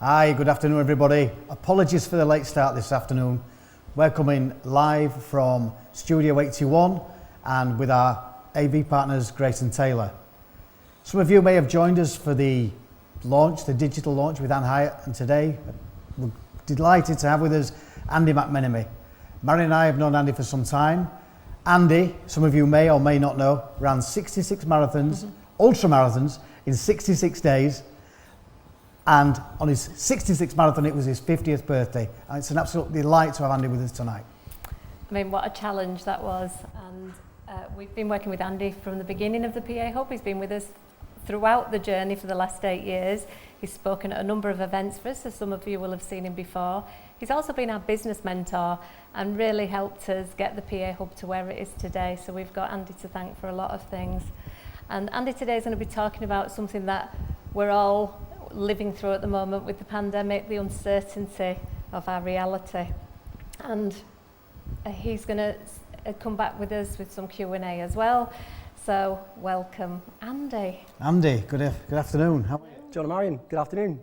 Hi, good afternoon everybody. Apologies for the late start this afternoon. We're coming live from Studio 81 and with our AV partners Grace and Taylor. Some of you may have joined us for the launch, the digital launch with Anne Hyatt, and today we're delighted to have with us Andy McMenemy. Mary and I have known Andy for some time. Andy, some of you may or may not know, ran 66 marathons, ultra marathons in 66 days. And on his 66th marathon, it was his 50th birthday. And it's an absolute delight to have Andy with us tonight. I mean, what a challenge that was. And we've been working with Andy from the beginning of the PA Hub. He's been with us throughout the journey for the last 8 years. He's spoken at a number of events for us, so some of you will have seen him before. He's also been our business mentor and really helped us get the PA Hub to where it is today. So we've got Andy to thank for a lot of things. And Andy today is going to be talking about something that we're all living through at the moment with the pandemic, the uncertainty of our reality. And he's going to come back with us with some Q&A as well. So welcome, Andy. Andy, good afternoon. How are you? John and Marion, good afternoon.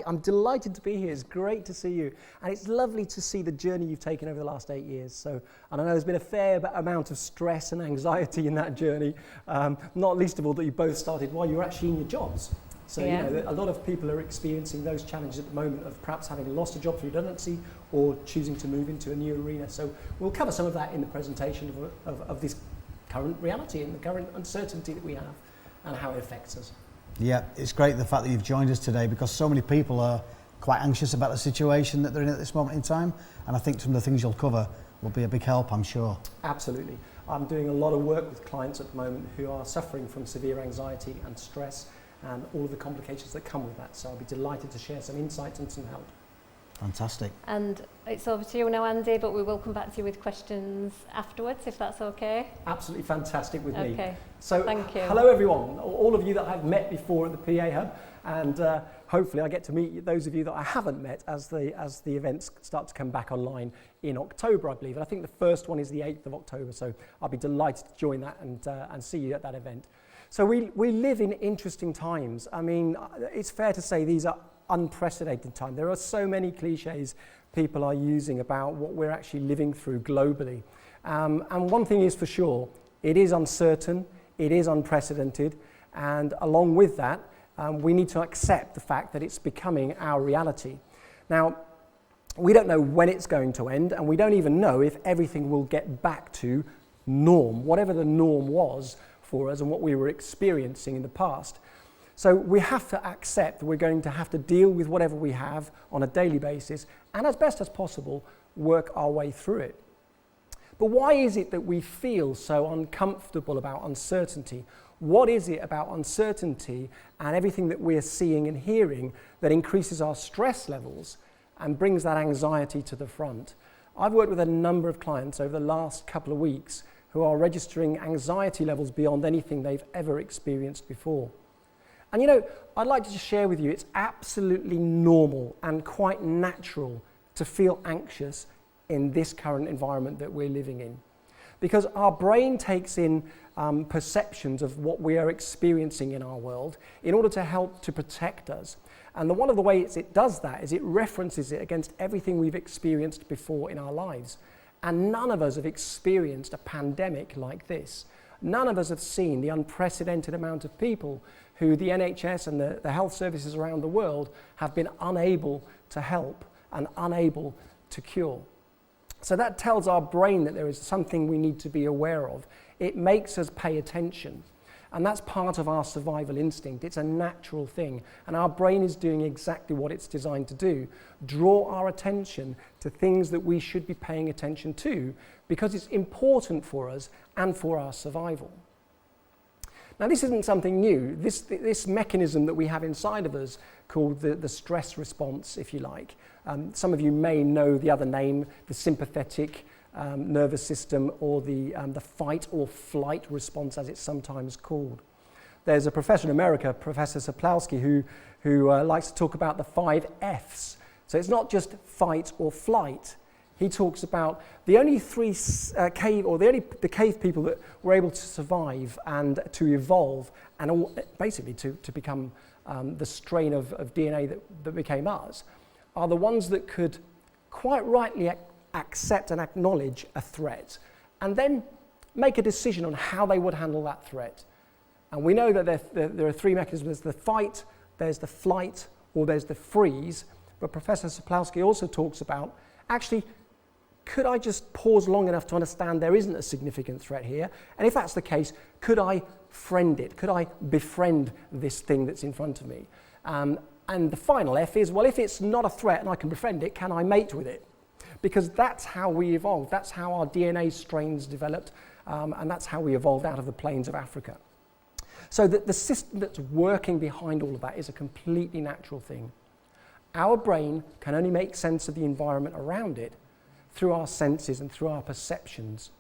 I'm delighted to be here. It's great to see you. And it's lovely to see the journey you've taken over the last 8 years. And I know there's been a fair amount of stress and anxiety in that journey, not least of all that you both started while you were actually in your jobs. So, yeah. You know, a lot of people are experiencing those challenges at the moment of perhaps having lost a job through redundancy or choosing to move into a new arena. So we'll cover some of that in the presentation of this current reality and the current uncertainty that we have and how it affects us. Yeah, it's great the fact that you've joined us today because so many people are quite anxious about the situation that they're in at this moment in time. And I think some of the things you'll cover will be a big help, I'm sure. Absolutely. I'm doing a lot of work with clients at the moment who are suffering from severe anxiety and stress and all of the complications that come with that. So I'll be delighted to share some insights and some help. Fantastic. And it's over to you now, Andy, but we will come back to you with questions afterwards, if that's okay. Absolutely fantastic with me. Okay, so thank you. Hello everyone, all of you that I've met before at the PA Hub, and hopefully I get to meet those of you that I haven't met as the events start to come back online in October, I believe. And I think the first one is the 8th of October, so I'll be delighted to join that and see you at that event. So we live in interesting times. I mean, it's fair to say these are unprecedented times. There are so many cliches people are using about what we're actually living through globally. And one thing is for sure, it is uncertain, it is unprecedented, and along with that, we need to accept the fact that it's becoming our reality. Now, we don't know when it's going to end, and we don't even know if everything will get back to norm, whatever the norm was for us and what we were experiencing in the past. So we have to accept that we're going to have to deal with whatever we have on a daily basis and as best as possible work our way through it. But why is it that we feel so uncomfortable about uncertainty? What is it about uncertainty and everything that we're seeing and hearing that increases our stress levels and brings that anxiety to the front? I've worked with a number of clients over the last couple of weeks who are registering anxiety levels beyond anything they've ever experienced before. And you know, I'd like to just share with you, it's absolutely normal and quite natural to feel anxious in this current environment that we're living in. Because our brain takes in perceptions of what we are experiencing in our world in order to help to protect us. And one of the ways it does that is it references it against everything we've experienced before in our lives. And none of us have experienced a pandemic like this. None of us have seen the unprecedented amount of people who the NHS and the health services around the world have been unable to help and unable to cure. So that tells our brain that there is something we need to be aware of. It makes us pay attention. And that's part of our survival instinct. It's a natural thing. And our brain is doing exactly what it's designed to do. Draw our attention to things that we should be paying attention to because it's important for us and for our survival. Now, this isn't something new. This mechanism that we have inside of us called the stress response, if you like. Some of you may know the other name, the sympathetic nervous system, or the fight or flight response, as it's sometimes called. There's a professor in America, Professor Sapolsky, who likes to talk about the 5 Fs. So it's not just fight or flight. He talks about the only the cave people that were able to survive and to evolve and basically to become the strain of DNA that became us, are the ones that could quite rightly accept and acknowledge a threat and then make a decision on how they would handle that threat. And we know that there are three mechanisms. There's the fight, there's the flight, or there's the freeze. But Professor Sapolsky also talks about, actually, could I just pause long enough to understand there isn't a significant threat here? And if that's the case, could I friend it? Could I befriend this thing that's in front of me? And the final F is, well, if it's not a threat and I can befriend it, can I mate with it? Because that's how we evolved. That's how our DNA strains developed, and that's how we evolved out of the plains of Africa. So the system that's working behind all of that is a completely natural thing. Our brain can only make sense of the environment around it through our senses and through our perceptions.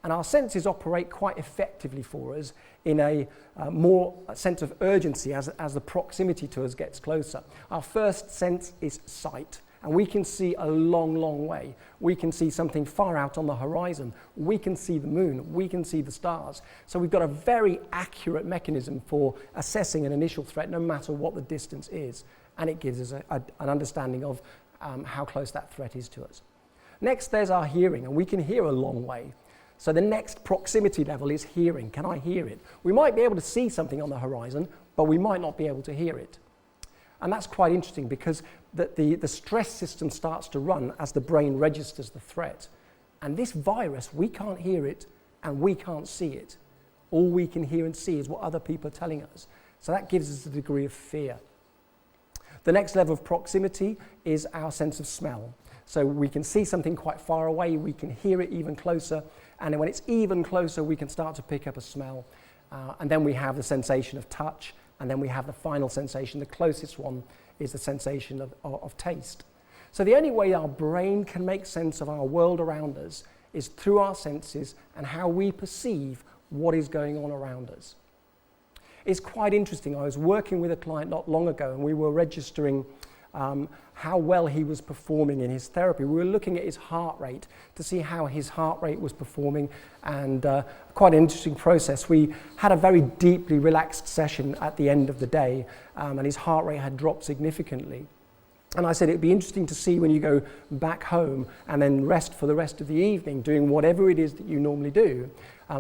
And our senses operate quite effectively for us in a more sense of urgency as the proximity to us gets closer. Our first sense is sight, and we can see a long, long way. We can see something far out on the horizon. We can see the moon. We can see the stars. So we've got a very accurate mechanism for assessing an initial threat, no matter what the distance is. And it gives us an understanding of how close that threat is to us. Next, there's our hearing, and we can hear a long way. So the next proximity level is hearing. Can I hear it? We might be able to see something on the horizon, but we might not be able to hear it. And that's quite interesting because the stress system starts to run as the brain registers the threat. And this virus, we can't hear it and we can't see it. All we can hear and see is what other people are telling us. So that gives us a degree of fear. The next level of proximity is our sense of smell. So we can see something quite far away, we can hear it even closer, and then when it's even closer, we can start to pick up a smell. And then we have the sensation of touch, and then we have the final sensation. The closest one is the sensation of taste. So the only way our brain can make sense of our world around us is through our senses and how we perceive what is going on around us. It's quite interesting. I was working with a client not long ago, and we were registering how well he was performing in his therapy. We were looking at his heart rate to see how his heart rate was performing, and quite an interesting process. We had a very deeply relaxed session at the end of the day, and his heart rate had dropped significantly. And I said it'd be interesting to see when you go back home and then rest for the rest of the evening, doing whatever it is that you normally do,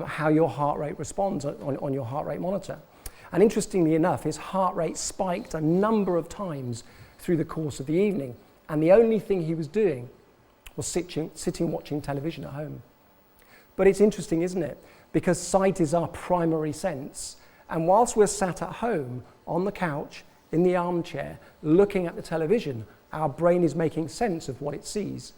how your heart rate responds on your heart rate monitor. And interestingly enough, his heart rate spiked a number of times through the course of the evening, and the only thing he was doing was sitting watching television at home. But it's interesting, isn't it? Because sight is our primary sense, and whilst we're sat at home on the couch, in the armchair, looking at the television, our brain is making sense of what it sees.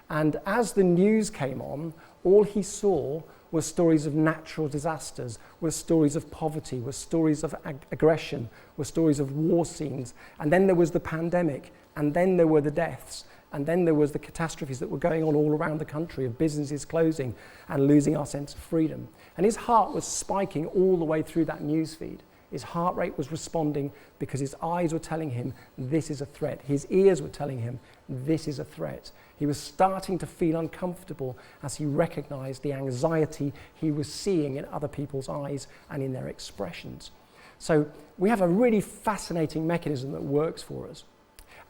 And as the news came on, all he saw were stories of natural disasters, were stories of poverty, were stories of aggression, were stories of war scenes. And then there was the pandemic, and then there were the deaths, and then there was the catastrophes that were going on all around the country, of businesses closing and losing our sense of freedom. And his heart was spiking all the way through that news feed. His heart rate was responding because his eyes were telling him this is a threat. His ears were telling him this is a threat. He was starting to feel uncomfortable as he recognized the anxiety he was seeing in other people's eyes and in their expressions. So we have a really fascinating mechanism that works for us.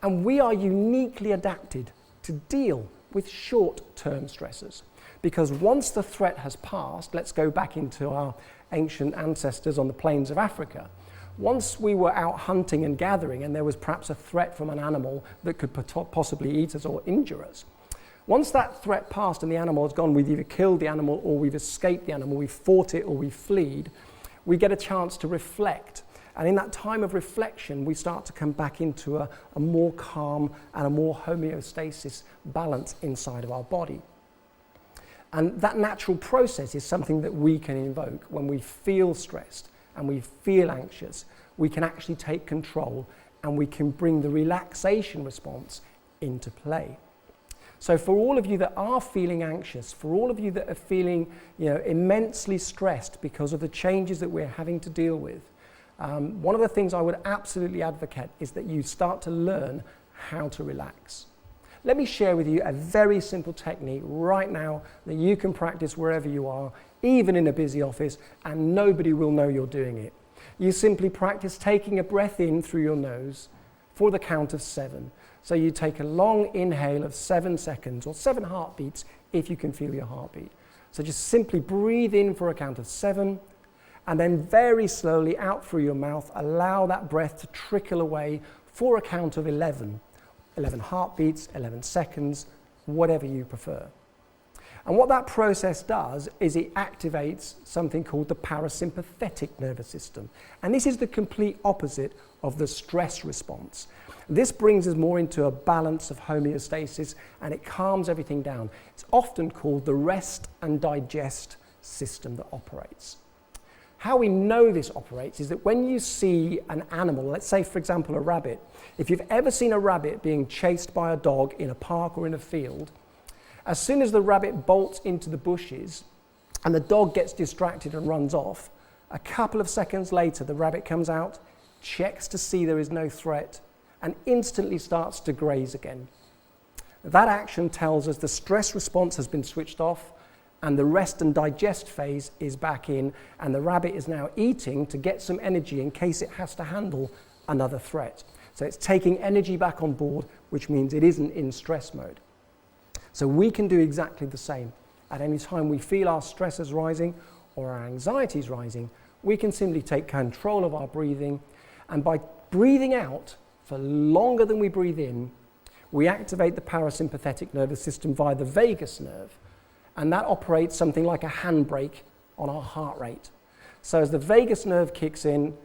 And we are uniquely adapted to deal with short-term stressors. Because once the threat has passed, let's go back into our ancient ancestors on the plains of Africa. Once we were out hunting and gathering and there was perhaps a threat from an animal that could possibly eat us or injure us, once that threat passed and the animal has gone, we've either killed the animal or we've escaped the animal, we've fought it or we've fled, we get a chance to reflect. And in that time of reflection, we start to come back into a more calm and a more homeostasis balance inside of our body. And that natural process is something that we can invoke. When we feel stressed and we feel anxious, we can actually take control and we can bring the relaxation response into play. So for all of you that are feeling anxious, for all of you that are feeling immensely stressed because of the changes that we're having to deal with, one of the things I would absolutely advocate is that you start to learn how to relax. Let me share with you a very simple technique right now that you can practice wherever you are, even in a busy office, and nobody will know you're doing it. You simply practice taking a breath in through your nose for the count of 7. So you take a long inhale of 7 seconds, or 7 heartbeats if you can feel your heartbeat. So just simply breathe in for a count of 7, and then very slowly out through your mouth, allow that breath to trickle away for a count of 11. 11 heartbeats, 11 seconds, whatever you prefer. And what that process does is it activates something called the parasympathetic nervous system. And this is the complete opposite of the stress response. This brings us more into a balance of homeostasis, and it calms everything down. It's often called the rest and digest system that operates. How we know this operates is that when you see an animal, let's say for example a rabbit, if you've ever seen a rabbit being chased by a dog in a park or in a field, as soon as the rabbit bolts into the bushes and the dog gets distracted and runs off, a couple of seconds later the rabbit comes out, checks to see there is no threat, and instantly starts to graze again. That action tells us the stress response has been switched off and the rest and digest phase is back in, and the rabbit is now eating to get some energy in case it has to handle another threat. So it's taking energy back on board, which means it isn't in stress mode. So we can do exactly the same. At any time we feel our stress is rising or our anxiety is rising, we can simply take control of our breathing, and by breathing out for longer than we breathe in, we activate the parasympathetic nervous system via the vagus nerve, and that operates something like a handbrake on our heart rate. So as the vagus nerve kicks in,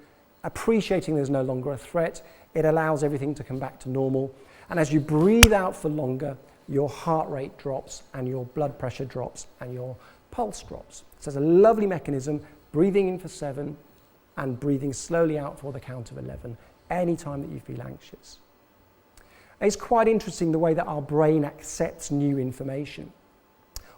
appreciating there's no longer a threat, it allows everything to come back to normal. And as you breathe out for longer, your heart rate drops and your blood pressure drops and your pulse drops. So it's a lovely mechanism, breathing in for 7 and breathing slowly out for the count of 11 anytime that you feel anxious. It's quite interesting the way that our brain accepts new information.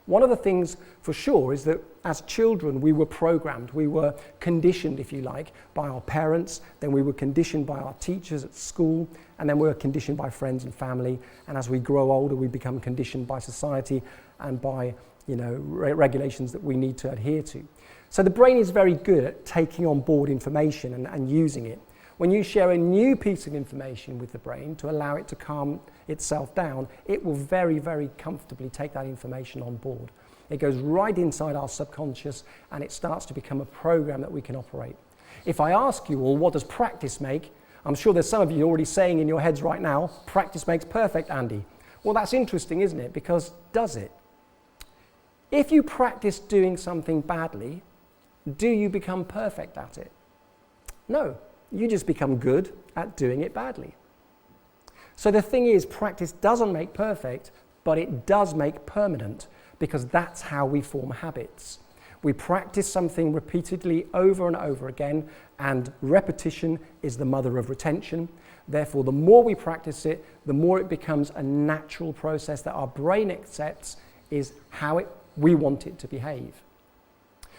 One of the things for sure is that as children we were programmed, we were conditioned, if you like, by our parents, then we were conditioned by our teachers at school, and then we were conditioned by friends and family, and as we grow older we become conditioned by society and by regulations that we need to adhere to. So the brain is very good at taking on board information and using it. When you share a new piece of information with the brain to allow it to calm itself down, it will very, very comfortably take that information on board. It goes right inside our subconscious and it starts to become a program that we can operate. If I ask you all, what does practice make? I'm sure there's some of you already saying in your heads right now, practice makes perfect, Andy. Well, that's interesting, isn't it? Because does it? If you practice doing something badly, do you become perfect at it? No. You just become good at doing it badly. So the thing is, practice doesn't make perfect, but it does make permanent, because that's how we form habits. We practice something repeatedly over and over again, and repetition is the mother of retention. Therefore, the more we practice it, the more it becomes a natural process that our brain accepts is how we want it to behave.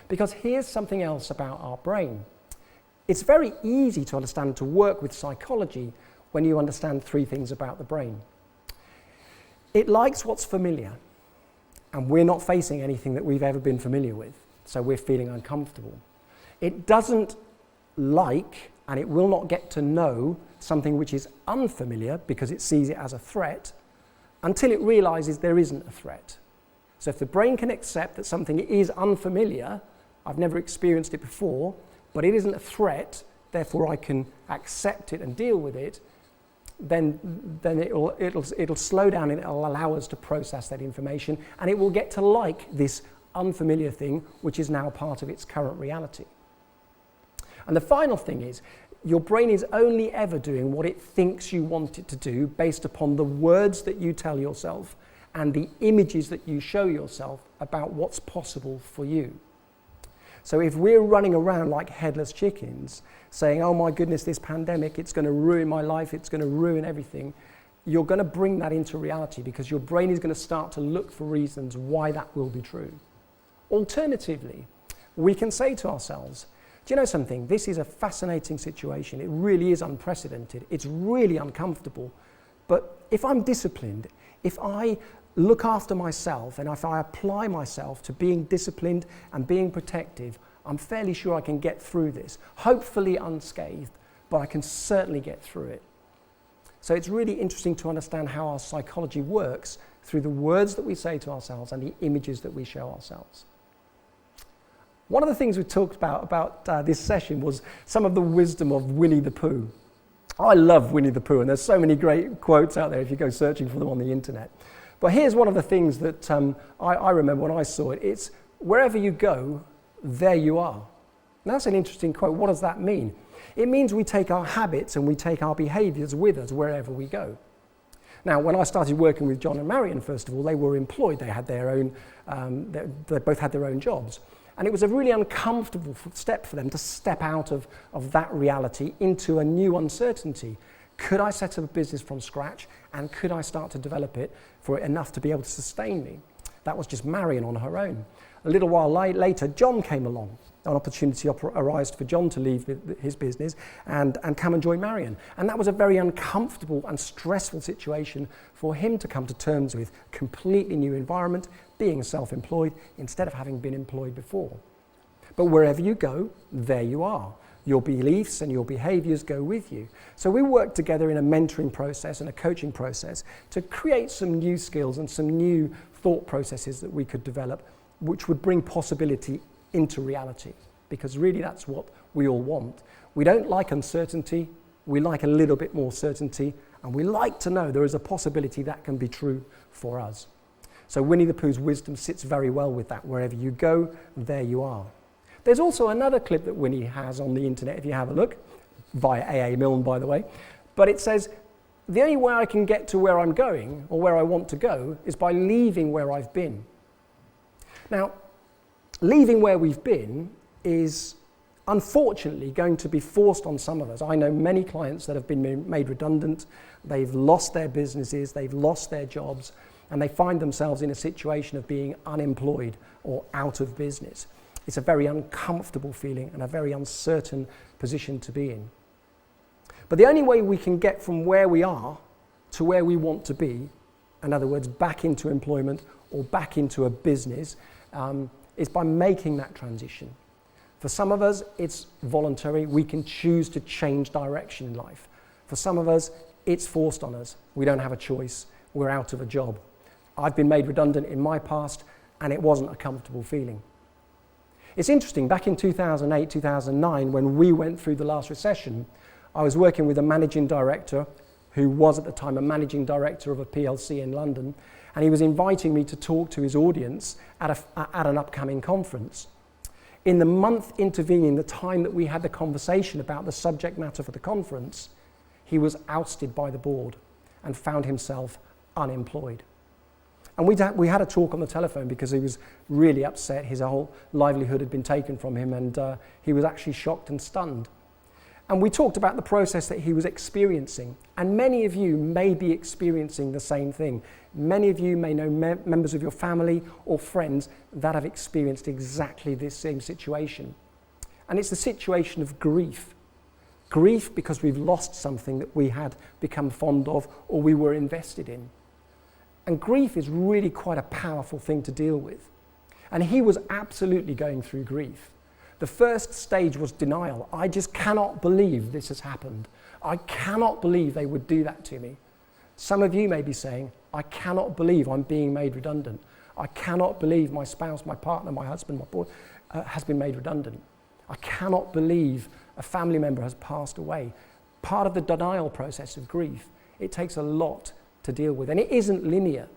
Because here's something else about our brain. It's very easy to understand, to work with psychology, when you understand 3 things about the brain. It likes what's familiar, and we're not facing anything that we've ever been familiar with, so we're feeling uncomfortable. It doesn't like, and it will not get to know, something which is unfamiliar because it sees it as a threat, until it realizes there isn't a threat. So if the brain can accept that something is unfamiliar, I've never experienced it before, but it isn't a threat, therefore I can accept it and deal with it, then it'll slow down and it'll allow us to process that information, and it will get to like this unfamiliar thing, which is now part of its current reality. And the final thing is, your brain is only ever doing what it thinks you want it to do based upon the words that you tell yourself and the images that you show yourself about what's possible for you. So if we're running around like headless chickens saying, oh my goodness, this pandemic, it's going to ruin my life, it's going to ruin everything, you're going to bring that into reality because your brain is going to start to look for reasons why that will be true. Alternatively, we can say to ourselves, do you know something? This is a fascinating situation. It really is unprecedented. It's really uncomfortable. But if I'm disciplined, if I look after myself and if I apply myself to being disciplined and being protective, I'm fairly sure I can get through this, hopefully unscathed, but I can certainly get through it. So it's really interesting to understand how our psychology works through the words that we say to ourselves and the images that we show ourselves. One of the things we talked about this session was some of the wisdom of Winnie the Pooh. I love Winnie the Pooh, and there's so many great quotes out there if you go searching for them on the internet. But here's one of the things that I remember when I saw it. It's, wherever you go, there you are. Now, that's an interesting quote. What does that mean? It means we take our habits and we take our behaviours with us wherever we go. Now, when I started working with John and Marion, first of all, they were employed. They had their own, they both had their own jobs. And it was a really uncomfortable step for them to step out of that reality into a new uncertainty. Could I set up a business from scratch, and could I start to develop it for enough to be able to sustain me? That was just Marion on her own. A little while later, John came along. An opportunity arose for John to leave his business and come and join Marion. And that was a very uncomfortable and stressful situation for him to come to terms with. Completely new environment, being self-employed instead of having been employed before. But wherever you go, there you are. Your beliefs and your behaviours go with you. So we work together in a mentoring process and a coaching process to create some new skills and some new thought processes that we could develop, which would bring possibility into reality. Because really that's what we all want. We don't like uncertainty, we like a little bit more certainty, and we like to know there is a possibility that can be true for us. So Winnie the Pooh's wisdom sits very well with that. Wherever you go, there you are. There's also another clip that Winnie has on the internet, if you have a look, via AA Milne, by the way. But it says, the only way I can get to where I'm going, or where I want to go, is by leaving where I've been. Now, leaving where we've been is unfortunately going to be forced on some of us. I know many clients that have been made redundant, they've lost their businesses, they've lost their jobs, and they find themselves in a situation of being unemployed or out of business. It's a very uncomfortable feeling and a very uncertain position to be in. But the only way we can get from where we are to where we want to be, in other words, back into employment or back into a business, is by making that transition. For some of us, it's voluntary. We can choose to change direction in life. For some of us, it's forced on us. We don't have a choice. We're out of a job. I've been made redundant in my past, and it wasn't a comfortable feeling. It's interesting, back in 2008, 2009, when we went through the last recession, I was working with a managing director who was at the time a managing director of a PLC in London, and he was inviting me to talk to his audience at an upcoming conference. In the month intervening, the time that we had the conversation about the subject matter for the conference, he was ousted by the board and found himself unemployed. And we had a talk on the telephone because he was really upset. His whole livelihood had been taken from him, and he was actually shocked and stunned. And we talked about the process that he was experiencing. And many of you may be experiencing the same thing. Many of you may know members of your family or friends that have experienced exactly this same situation. And it's the situation of grief. Grief because we've lost something that we had become fond of or we were invested in. And grief is really quite a powerful thing to deal with. And he was absolutely going through grief. The first stage was denial. I just cannot believe this has happened. I cannot believe they would do that to me. Some of you may be saying, I cannot believe I'm being made redundant. I cannot believe my spouse, my partner, my husband, my boy has been made redundant. I cannot believe a family member has passed away. Part of the denial process of grief, it takes a lot to deal with, and it isn't linear.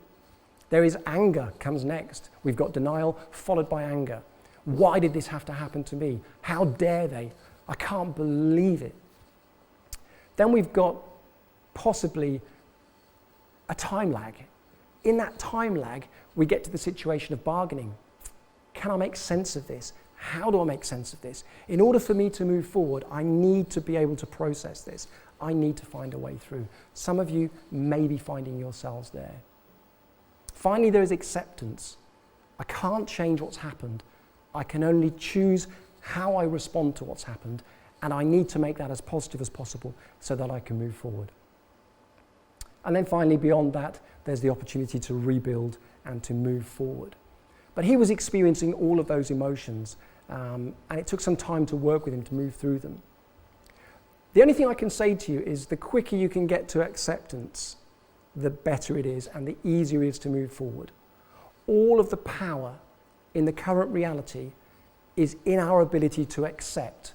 There is anger comes next. We've got denial followed by anger. Why did this have to happen to me? How dare they? I can't believe it. Then we've got possibly a time lag. In that time lag, we get to the situation of bargaining. Can I make sense of this? How do I make sense of this? In order for me to move forward, I need to be able to process this. I need to find a way through. Some of you may be finding yourselves there. Finally, there is acceptance. I can't change what's happened. I can only choose how I respond to what's happened, and I need to make that as positive as possible so that I can move forward. And then finally, beyond that, there's the opportunity to rebuild and to move forward. But he was experiencing all of those emotions, And it took some time to work with him to move through them. The only thing I can say to you is the quicker you can get to acceptance, the better it is and the easier it is to move forward. All of the power in the current reality is in our ability to accept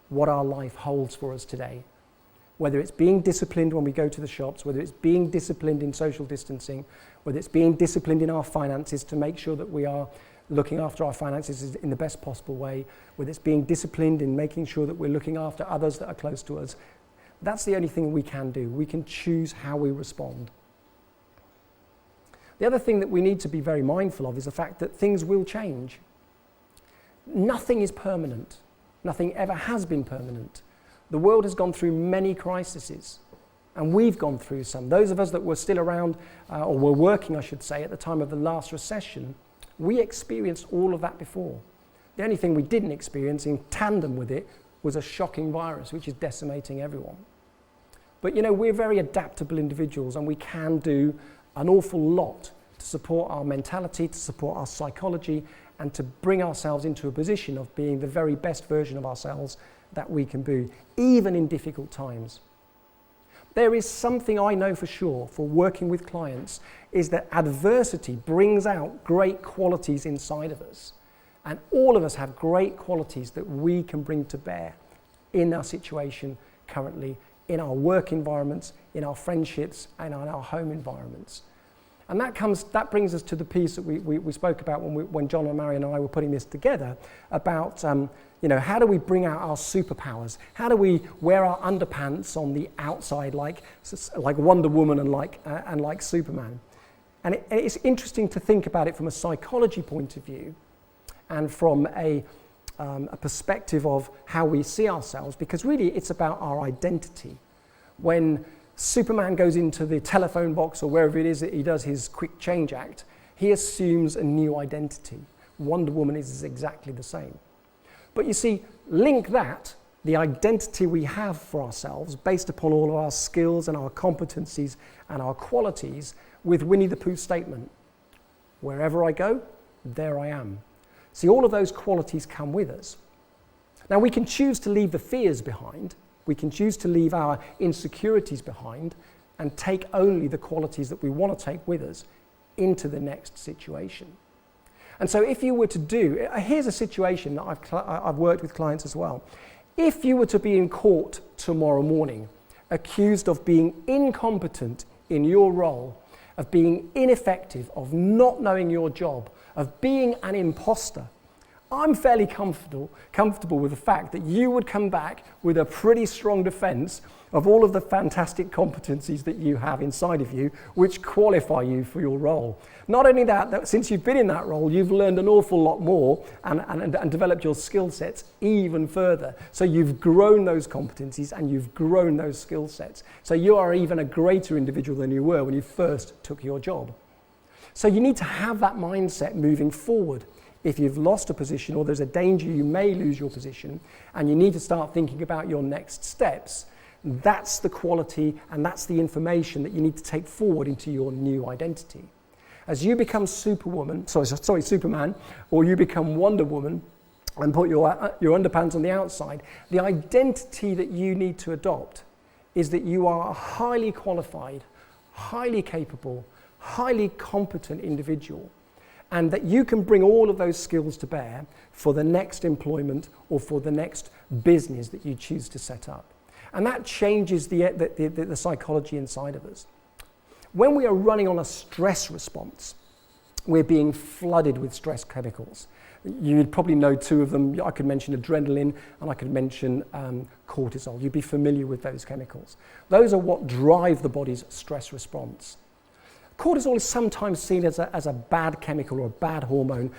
what our life holds for us today. Whether it's being disciplined when we go to the shops, whether it's being disciplined in social distancing, whether it's being disciplined in our finances to make sure that we are looking after our finances in the best possible way, whether it's being disciplined in making sure that we're looking after others that are close to us. That's the only thing we can do. We can choose how we respond. The other thing that we need to be very mindful of is the fact that things will change. Nothing is permanent. Nothing ever has been permanent. The world has gone through many crises, and we've gone through some. Those of us that were still around, or were working, I should say, at the time of the last recession, we experienced all of that before. The only thing we didn't experience in tandem with it was a shocking virus, which is decimating everyone. But you know, we're very adaptable individuals, and we can do an awful lot to support our mentality, to support our psychology, and to bring ourselves into a position of being the very best version of ourselves that we can be, even in difficult times. There is something I know for sure for working with clients, is that adversity brings out great qualities inside of us. And all of us have great qualities that we can bring to bear in our situation currently, in our work environments, in our friendships, and in our home environments. And that brings us to the piece that we spoke about when John and Marion and I were putting this together about how do we bring out our superpowers? How do we wear our underpants on the outside like Wonder Woman and like Superman? And it's interesting to think about it from a psychology point of view and from a perspective of how we see ourselves, because really it's about our identity. When Superman goes into the telephone box or wherever it is that he does his quick change act, he assumes a new identity. Wonder Woman is exactly the same. But you see, link that, the identity we have for ourselves based upon all of our skills and our competencies and our qualities with Winnie the Pooh's statement, wherever I go, there I am. See, all of those qualities come with us. Now we can choose to leave the fears behind. We can choose to leave our insecurities behind and take only the qualities that we want to take with us into the next situation. And so if you were to do, here's a situation that I've worked with clients as well. If you were to be in court tomorrow morning, accused of being incompetent in your role, of being ineffective, of not knowing your job, of being an imposter, I'm fairly comfortable with the fact that you would come back with a pretty strong defense of all of the fantastic competencies that you have inside of you, which qualify you for your role. Not only that since you've been in that role, you've learned an awful lot more and developed your skill sets even further. So you've grown those competencies and you've grown those skill sets. So you are even a greater individual than you were when you first took your job. So you need to have that mindset moving forward. If you've lost a position or there's a danger you may lose your position and you need to start thinking about your next steps, that's the quality and that's the information that you need to take forward into your new identity. As you become Superman, or you become Wonder Woman and put your underpants on the outside, the identity that you need to adopt is that you are a highly qualified, highly capable, highly competent individual, and that you can bring all of those skills to bear for the next employment or for the next business that you choose to set up. And that changes the psychology inside of us. When we are running on a stress response, we're being flooded with stress chemicals. You'd probably know two of them. I could mention adrenaline and I could mention cortisol. You'd be familiar with those chemicals. Those are what drive the body's stress response. Cortisol is sometimes seen as a bad chemical or a bad hormone.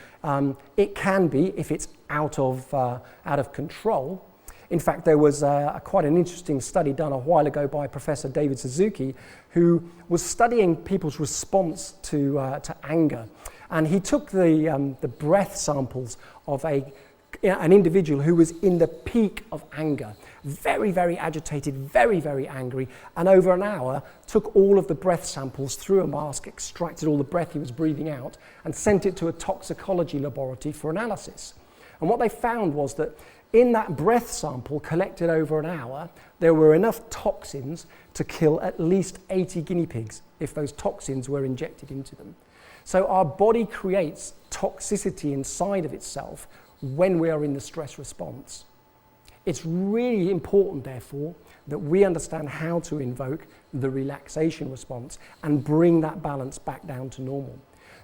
It can be if it's out of control. In fact, there was quite an interesting study done a while ago by Professor David Suzuki, who was studying people's response to anger. And he took the breath samples of an individual who was in the peak of anger, very, very agitated, very, very angry, and over an hour took all of the breath samples through a mask, extracted all the breath he was breathing out, and sent it to a toxicology laboratory for analysis. And what they found was that in that breath sample collected over an hour, there were enough toxins to kill at least 80 guinea pigs if those toxins were injected into them. So our body creates toxicity inside of itself when we are in the stress response. It's really important, therefore, that we understand how to invoke the relaxation response and bring that balance back down to normal.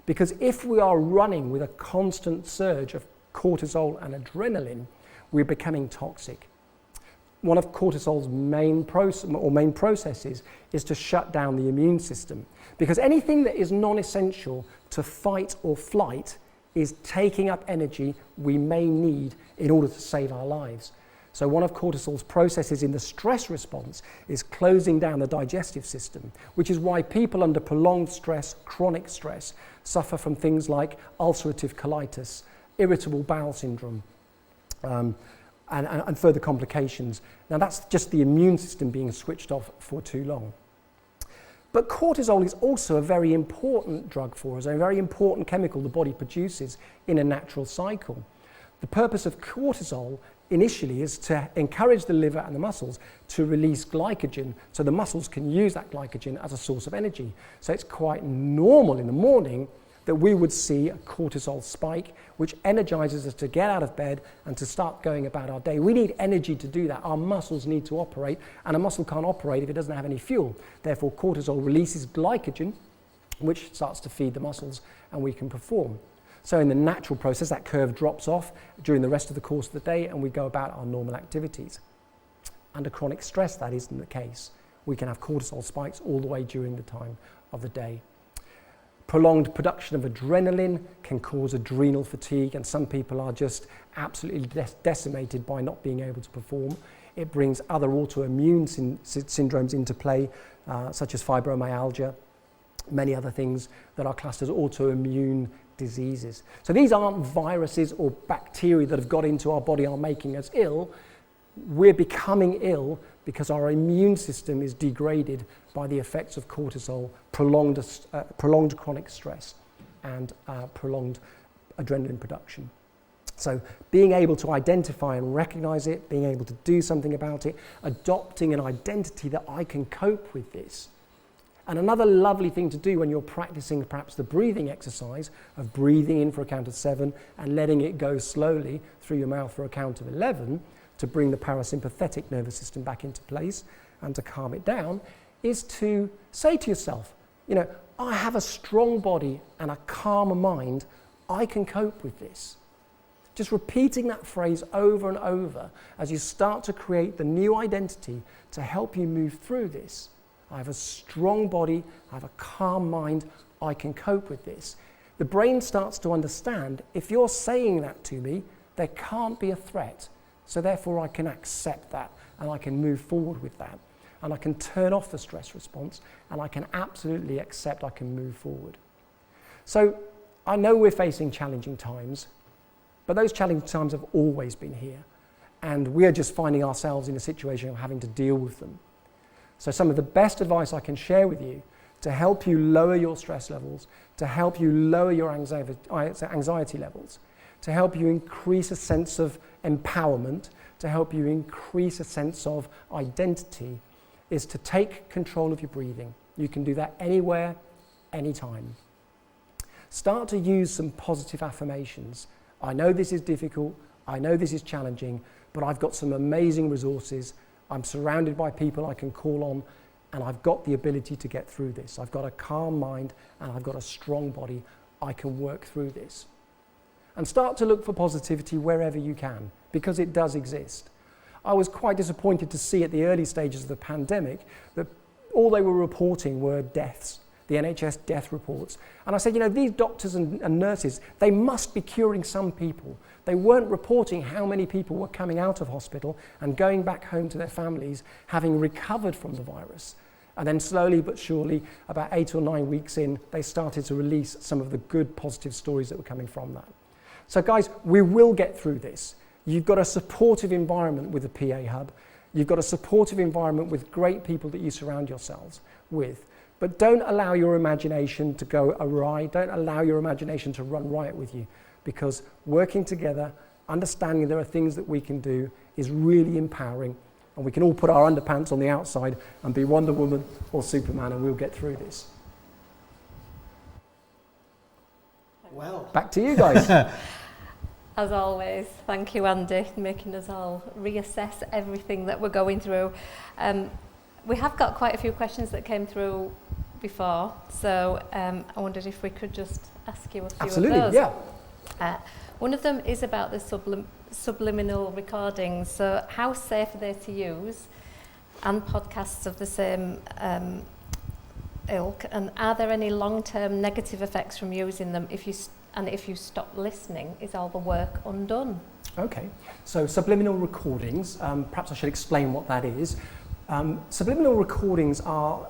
Because if we are running with a constant surge of cortisol and adrenaline, we're becoming toxic. One of cortisol's main processes is to shut down the immune system, because anything that is non-essential to fight or flight is taking up energy we may need in order to save our lives. So one of cortisol's processes in the stress response is closing down the digestive system, which is why people under prolonged stress, chronic stress, suffer from things like ulcerative colitis, irritable bowel syndrome, and further complications. Now that's just the immune system being switched off for too long. But cortisol is also a very important drug for us, a very important chemical the body produces in a natural cycle. The purpose of cortisol initially is to encourage the liver and the muscles to release glycogen so the muscles can use that glycogen as a source of energy. So it's quite normal in the morning that we would see a cortisol spike, which energizes us to get out of bed and to start going about our day. We need energy to do that. Our muscles need to operate, and a muscle can't operate if it doesn't have any fuel. Therefore, cortisol releases glycogen, which starts to feed the muscles, and we can perform. So in the natural process, that curve drops off during the rest of the course of the day, and we go about our normal activities. Under chronic stress, that isn't the case. We can have cortisol spikes all the way during the time of the day. Prolonged production of adrenaline can cause adrenal fatigue, and some people are just absolutely decimated by not being able to perform. It brings other autoimmune syndromes into play, such as fibromyalgia, many other things that are classed as autoimmune diseases. So these aren't viruses or bacteria that have got into our body are making us ill. We're becoming ill because our immune system is degraded by the effects of cortisol, prolonged chronic stress, and prolonged adrenaline production. So being able to identify and recognize it, being able to do something about it, adopting an identity that I can cope with this. And another lovely thing to do when you're practicing perhaps the breathing exercise of breathing in for a count of 7 and letting it go slowly through your mouth for a count of 11 to bring the parasympathetic nervous system back into place and to calm it down, is to say to yourself, I have a strong body and a calm mind, I can cope with this. Just repeating that phrase over and over as you start to create the new identity to help you move through this. I have a strong body, I have a calm mind, I can cope with this. The brain starts to understand, if you're saying that to me, there can't be a threat. So therefore I can accept that and I can move forward with that. And I can turn off the stress response and I can absolutely accept I can move forward. So I know we're facing challenging times, but those challenging times have always been here. And we're just finding ourselves in a situation of having to deal with them. So some of the best advice I can share with you to help you lower your stress levels, to help you lower your anxiety levels, to help you increase a sense of empowerment, to help you increase a sense of identity, is to take control of your breathing. You can do that anywhere, anytime. Start to use some positive affirmations. I know this is difficult, I know this is challenging, but I've got some amazing resources. I'm surrounded by people I can call on, and I've got the ability to get through this. I've got a calm mind and I've got a strong body. I can work through this. And start to look for positivity wherever you can, because it does exist. I was quite disappointed to see at the early stages of the pandemic that all they were reporting were deaths, the NHS death reports. And I said, these doctors and nurses, they must be curing some people. They weren't reporting how many people were coming out of hospital and going back home to their families, having recovered from the virus. And then slowly but surely, about 8 or 9 weeks in, they started to release some of the good positive stories that were coming from that. So guys, we will get through this. You've got a supportive environment with the PA Hub. You've got a supportive environment with great people that you surround yourselves with. But don't allow your imagination to go awry. Don't allow your imagination to run riot with you, because working together understanding there are things that we can do is really empowering, and we can all put our underpants on the outside and be Wonder Woman or Superman, and we'll get through this. Well, back to you guys. As always, thank you, Andy, making us all reassess everything that we're going through. We have got quite a few questions that came through before, so I wondered if we could just ask you a few Absolutely, of those. yeah. One of them is about the subliminal recordings. So how safe are they to use, and podcasts of the same ilk, and are there any long-term negative effects from using them if you stop listening? Is all the work undone? Okay, so subliminal recordings, perhaps I should explain what that is. Subliminal recordings are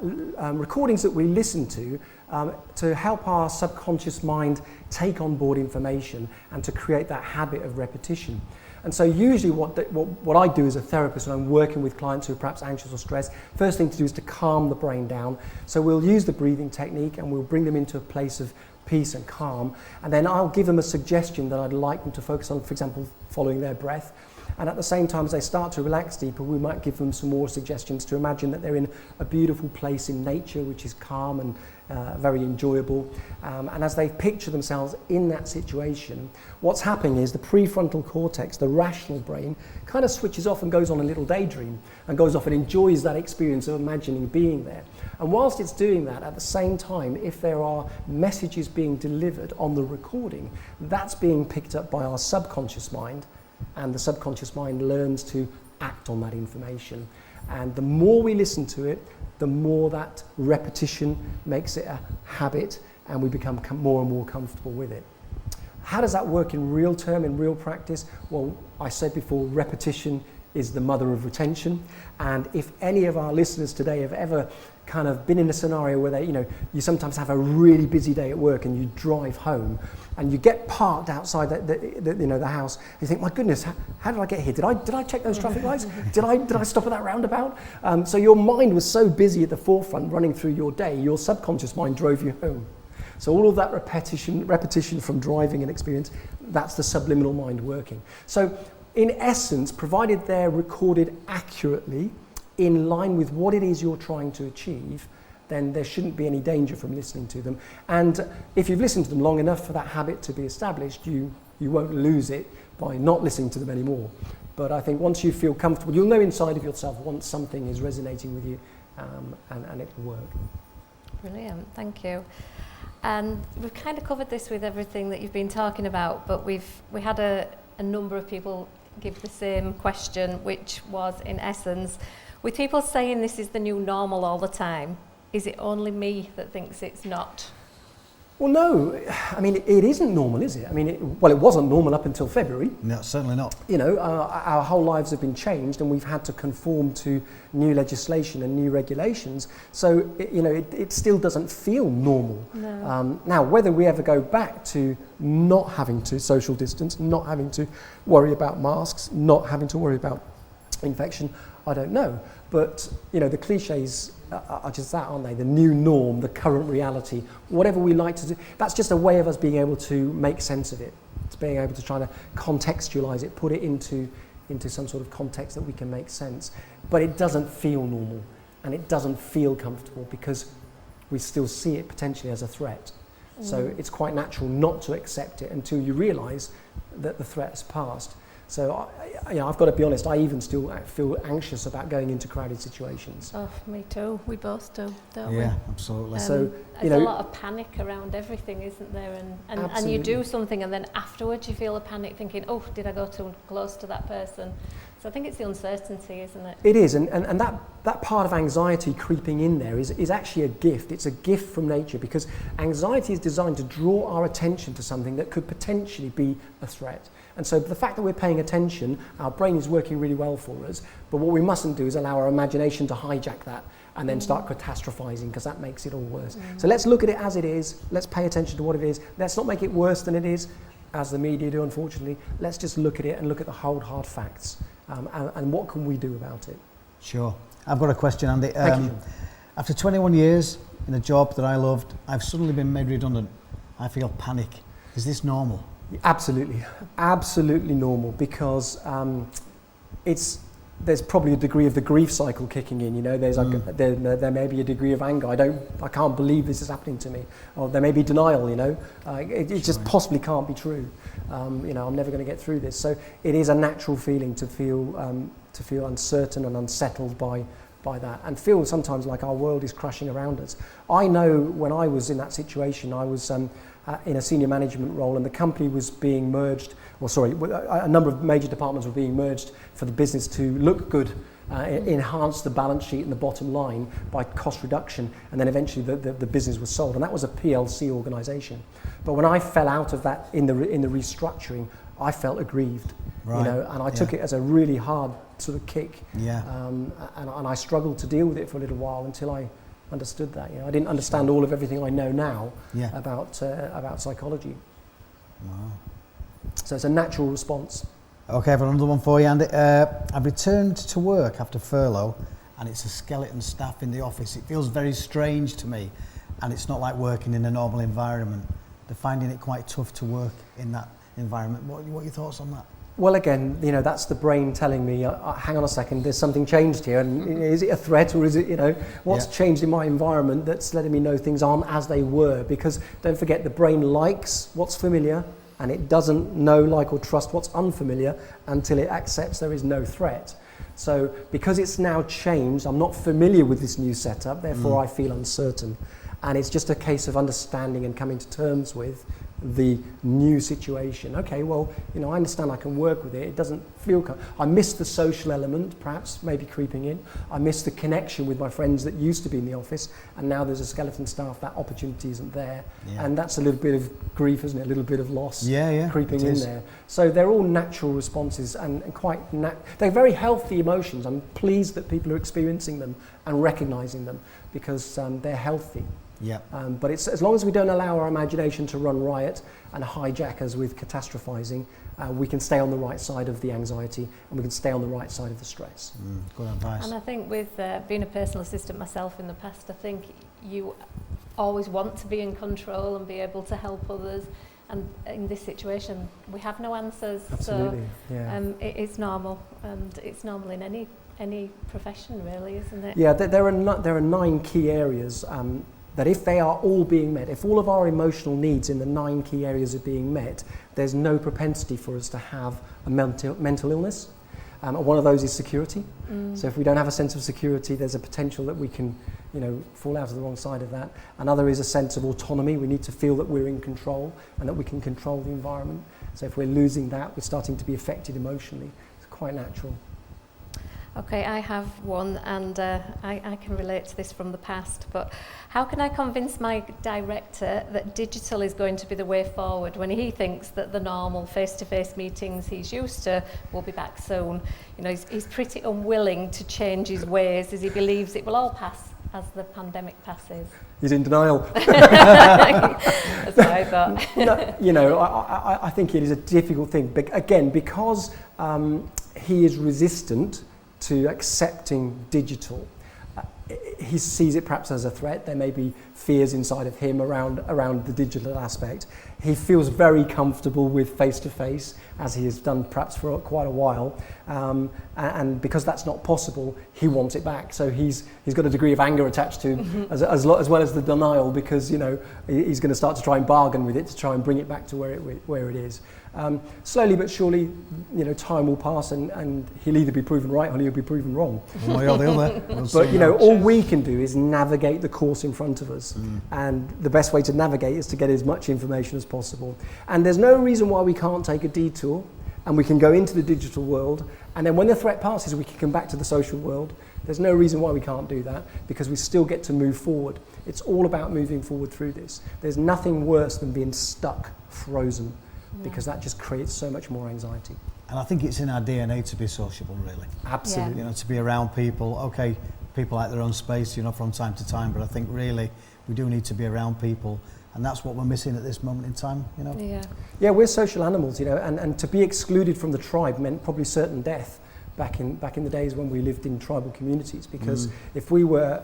recordings that we listen to help our subconscious mind take on board information and to create that habit of repetition. And so usually what I do as a therapist when I'm working with clients who are perhaps anxious or stressed, first thing to do is to calm the brain down. So we'll use the breathing technique and we'll bring them into a place of peace and calm, and then I'll give them a suggestion that I'd like them to focus on, for example, following their breath. And at the same time, as they start to relax deeper, we might give them some more suggestions to imagine that they're in a beautiful place in nature, which is calm and very enjoyable. And as they picture themselves in that situation, what's happening is the prefrontal cortex, the rational brain, kind of switches off and goes on a little daydream and goes off and enjoys that experience of imagining being there. And whilst it's doing that, at the same time, if there are messages being delivered on the recording, that's being picked up by our subconscious mind, and the subconscious mind learns to act on that information. And the more we listen to it, the more that repetition makes it a habit, and we become more and more comfortable with it. How does that work in real term, in real practice? Well, I said before, repetition is the mother of retention. And if any of our listeners today have ever kind of been in a scenario where you sometimes have a really busy day at work and you drive home and you get parked outside the house, and you think, my goodness, how did I get here? Did I check those traffic lights? Did I stop at that roundabout? So your mind was so busy at the forefront running through your day, your subconscious mind drove you home. So all of that repetition from driving and experience, that's the subliminal mind working. So in essence, provided they're recorded accurately, in line with what it is you're trying to achieve, then there shouldn't be any danger from listening to them. And if you've listened to them long enough for that habit to be established, you won't lose it by not listening to them anymore. But I think once you feel comfortable, you'll know inside of yourself once something is resonating with you, and it will work. Brilliant, thank you. And we've kind of covered this with everything that you've been talking about, but we had a number of people give the same question, which was, in essence, with people saying this is the new normal all the time, is it only me that thinks it's not? Well, no. I mean, it isn't normal, is it? I mean, it wasn't normal up until February. No, certainly not. Our whole lives have been changed, and we've had to conform to new legislation and new regulations. So, it still doesn't feel normal. No. Now, whether we ever go back to not having to social distance, not having to worry about masks, not having to worry about infection, I don't know. But, the cliches are just that, aren't they? The new norm, the current reality, whatever we like to do. That's just a way of us being able to make sense of it. It's being able to try to contextualize it, put it into some sort of context that we can make sense. But it doesn't feel normal, and it doesn't feel comfortable because we still see it potentially as a threat. So it's quite natural not to accept it until you realize that the threat has passed. So, I've got to be honest, I even still feel anxious about going into crowded situations. Oh, me too. We both do, don't we? Yeah, absolutely. So, there's a lot of panic around everything, isn't there? And you do something and then afterwards you feel a panic thinking, oh, did I go too close to that person? So I think it's the uncertainty, isn't it? It is, and that part of anxiety creeping in there is actually a gift. It's a gift from nature, because anxiety is designed to draw our attention to something that could potentially be a threat. And so the fact that we're paying attention, our brain is working really well for us, but what we mustn't do is allow our imagination to hijack that and then start catastrophizing, because that makes it all worse. So let's look at it as it is, let's pay attention to what it is, let's not make it worse than it is, as the media do, unfortunately. Let's just look at it and look at the whole hard facts, and what can we do about it. Sure. I've got a question, Andy. Thank you. After 21 years in a job that I loved, I've suddenly been made redundant. I feel panic. Is this normal? Absolutely normal, because there's probably a degree of the grief cycle kicking in. You know, there may be a degree of anger. I can't believe this is happening to me. Or there may be denial. You know, it just possibly can't be true. You know, I'm never going to get through this. So it is a natural feeling to feel uncertain and unsettled by that, and feel sometimes like our world is crashing around us. I know when I was in that situation, I was in a senior management role, and the company was being merged, a number of major departments were being merged for the business to look good, enhance the balance sheet and the bottom line by cost reduction, and then eventually the business was sold, and that was a PLC organisation. But when I fell out of that in the restructuring, I felt aggrieved, you know, and I took it as a really hard sort of kick, and I struggled to deal with it for a little while until I understood that. You know, I didn't understand all of everything I know now about psychology. Wow. So it's a natural response. Okay, I've got another one for you, Andy. I've returned to work after furlough, and it's a skeleton staff in the office. It feels very strange to me, and it's not like working in a normal environment. They're finding it quite tough to work in that environment. What are your thoughts on that? Well, again, you know, that's the brain telling me, hang on a second, there's something changed here, and is it a threat, or is it, you know, what's changed in my environment that's letting me know things aren't as they were? Because don't forget, the brain likes what's familiar, and it doesn't know, like, or trust what's unfamiliar until it accepts there is no threat. So because it's now changed, I'm not familiar with this new setup, therefore I feel uncertain. And it's just a case of understanding and coming to terms with the new situation. Okay, well, you know, I understand I can work with it. It doesn't feel... I miss the social element, perhaps, maybe creeping in. I miss the connection with my friends that used to be in the office, and now there's a skeleton staff, that opportunity isn't there. And that's a little bit of grief, isn't it? A little bit of loss creeping in there. So they're all natural responses, and quite... they're very healthy emotions. I'm pleased that people are experiencing them and recognising them, because they're healthy. But it's, as long as we don't allow our imagination to run riot and hijack us with catastrophizing, we can stay on the right side of the anxiety, and we can stay on the right side of the stress. Good advice. And I think with being a personal assistant myself in the past, I think you always want to be in control and be able to help others. And in this situation, we have no answers. Absolutely, so it's normal, and it's normal in any profession, really, isn't it? Yeah, there are 9 key areas that if they are all being met, if all of our emotional needs in the 9 key areas are being met, there's no propensity for us to have a mental illness. One of those is security. So if we don't have a sense of security, there's a potential that we can, you know, fall out of the wrong side of that. Another is a sense of autonomy. We need to feel that we're in control and that we can control the environment. So if we're losing that, we're starting to be affected emotionally. It's quite natural. Okay, I have one, and I can relate to this from the past, but how can I convince my director that digital is going to be the way forward when he thinks that the normal face-to-face meetings he's used to will be back soon? You know, he's pretty unwilling to change his ways, as he believes it will all pass as the pandemic passes. He's in denial. That's what I thought. No, you know, I think it is a difficult thing, but again, because he is resistant to accepting digital. He sees it perhaps as a threat. There may be fears inside of him around the digital aspect. He feels very comfortable with face-to-face, as he has done perhaps for quite a while. And because that's not possible, he wants it back. So he's got a degree of anger attached to as well as the denial, because, you know, he's going to start to try and bargain with it to try and bring it back to where it is. Slowly but surely, you know, time will pass, and he'll either be proven right or he'll be proven wrong. One way or the other. But, you know, all we can do is navigate the course in front of us. And the best way to navigate is to get as much information as possible. And there's no reason why we can't take a detour, and we can go into the digital world, and then when the threat passes, we can come back to the social world. There's no reason why we can't do that, because we still get to move forward. It's all about moving forward through this. There's nothing worse than being stuck, frozen, because that just creates so much more anxiety. And I think it's in our DNA to be sociable, really. Absolutely. You know, to be around people. Okay, people like their own space, you know, from time to time, but I think really we do need to be around people, and that's what we're missing at this moment in time, you know. Yeah, we're social animals, you know, and to be excluded from the tribe meant probably certain death, back in the days when we lived in tribal communities, because if we were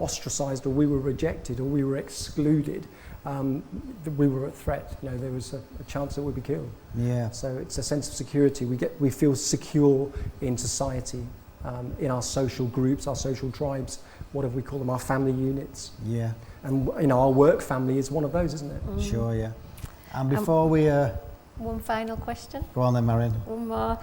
ostracized or we were rejected or we were excluded, we were a threat. You know, there was a chance that we'd be killed. Yeah. So it's a sense of security. We feel secure in society, in our social groups, our social tribes, whatever we call them, our family units. Yeah. And you know, our work family is one of those, isn't it? Sure, yeah. And before we... one final question. Go on then, Marion. One more.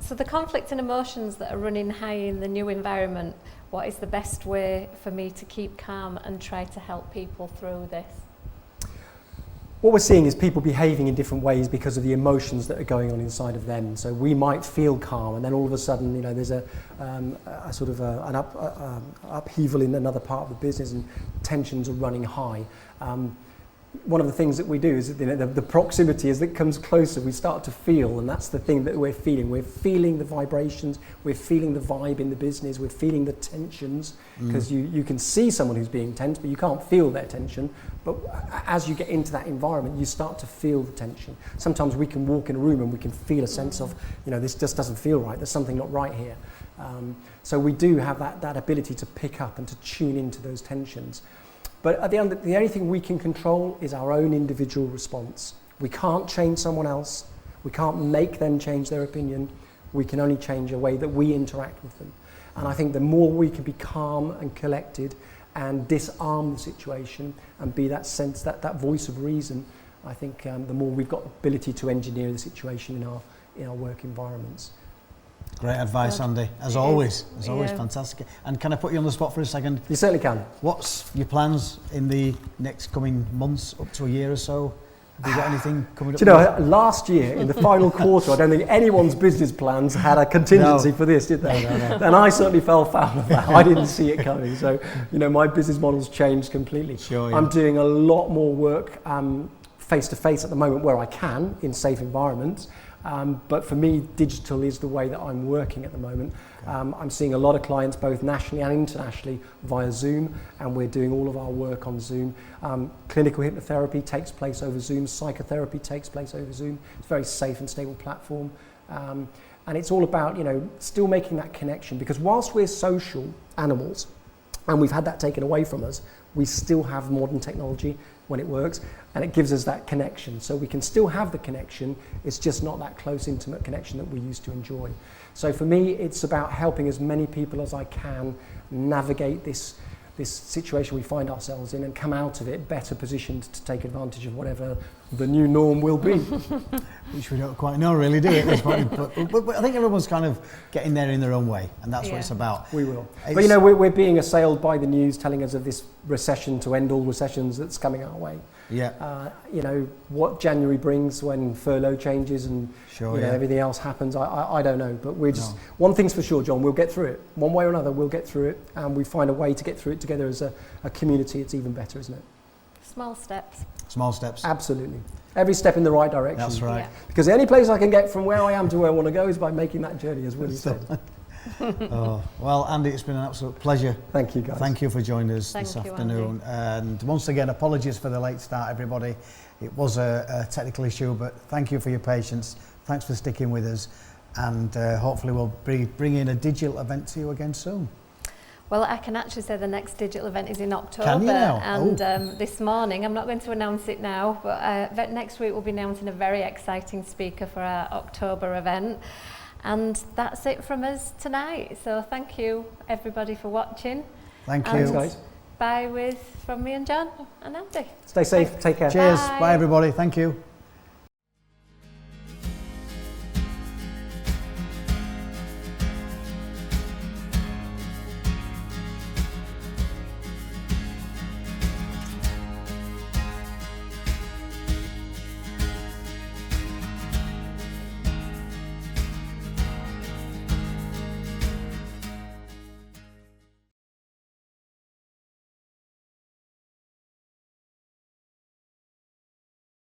So the conflict and emotions that are running high in the new environment, what is the best way for me to keep calm and try to help people through this? What we're seeing is people behaving in different ways because of the emotions that are going on inside of them. So we might feel calm, and then all of a sudden, you know, there's an upheaval in another part of the business, and tensions are running high. One of the things that we do is, you know, the proximity, as it comes closer, we start to feel, and that's the thing that we're feeling. We're feeling the vibrations, we're feeling the vibe in the business, we're feeling the tensions, because you can see someone who's being tense, but you can't feel their tension. But as you get into that environment, you start to feel the tension. Sometimes we can walk in a room and we can feel a sense of, you know, this just doesn't feel right, there's something not right here. So we do have that ability to pick up and to tune into those tensions. But at the end, the only thing we can control is our own individual response. We can't change someone else. We can't make them change their opinion. We can only change the way that we interact with them. And I think the more we can be calm and collected and disarm the situation and be that sense, that voice of reason, I think the more we've got ability to engineer the situation in our work environments. Great advice, Andy. As always, fantastic. And can I put you on the spot for a second? You certainly can. What's your plans in the next coming months, up to a year or so? Have you got anything coming up? Do you know, last year, in the final quarter, I don't think anyone's business plans had a contingency for this, did they? No. And I certainly fell foul of that. I didn't see it coming. So, you know, my business model's changed completely. Sure, yeah. I'm doing a lot more work face-to-face at the moment where I can, in safe environments. But for me, digital is the way that I'm working at the moment. I'm seeing a lot of clients, both nationally and internationally, via Zoom, and we're doing all of our work on Zoom. Clinical hypnotherapy takes place over Zoom. Psychotherapy takes place over Zoom. It's a very safe and stable platform. And it's all about, you know, still making that connection, because whilst we're social animals, and we've had that taken away from us, we still have modern technology when it works, and it gives us that connection. So we can still have the connection, it's just not that close, intimate connection that we used to enjoy. So for me, it's about helping as many people as I can navigate this situation we find ourselves in and come out of it better positioned to take advantage of whatever the new norm will be. Which we don't quite know really, do we, at this point? But I think everyone's kind of getting there in their own way, and that's what it's about. We will. But you know, we're being assailed by the news telling us of this recession to end all recessions that's coming our way. Yeah. You know, what January brings when furlough changes and everything else happens, I don't know. But we're just, one thing's for sure, John, we'll get through it. One way or another, we'll get through it, and we find a way to get through it together as a community. It's even better, isn't it? Small steps. Small steps. Absolutely. Every step in the right direction. That's right. Yeah. Because the only place I can get from where I am to where I want to go is by making that journey, as Willie said. Well, Andy, it's been an absolute pleasure. Thank you, guys. Thank you for joining us Thank this you, afternoon. Andy. And once again, apologies for the late start, everybody. It was a technical issue, but thank you for your patience. Thanks for sticking with us. And hopefully we'll be bringing a digital event to you again soon. Well, I can actually say the next digital event is in October. Can you now? And this morning, I'm not going to announce it now, but next week we'll be announcing a very exciting speaker for our October event. And that's it from us tonight. So thank you, everybody, for watching. Thank you. Thanks, guys. Bye from me and John and Andy. Stay safe. Thanks. Take care. Cheers. Bye. Bye, everybody. Thank you.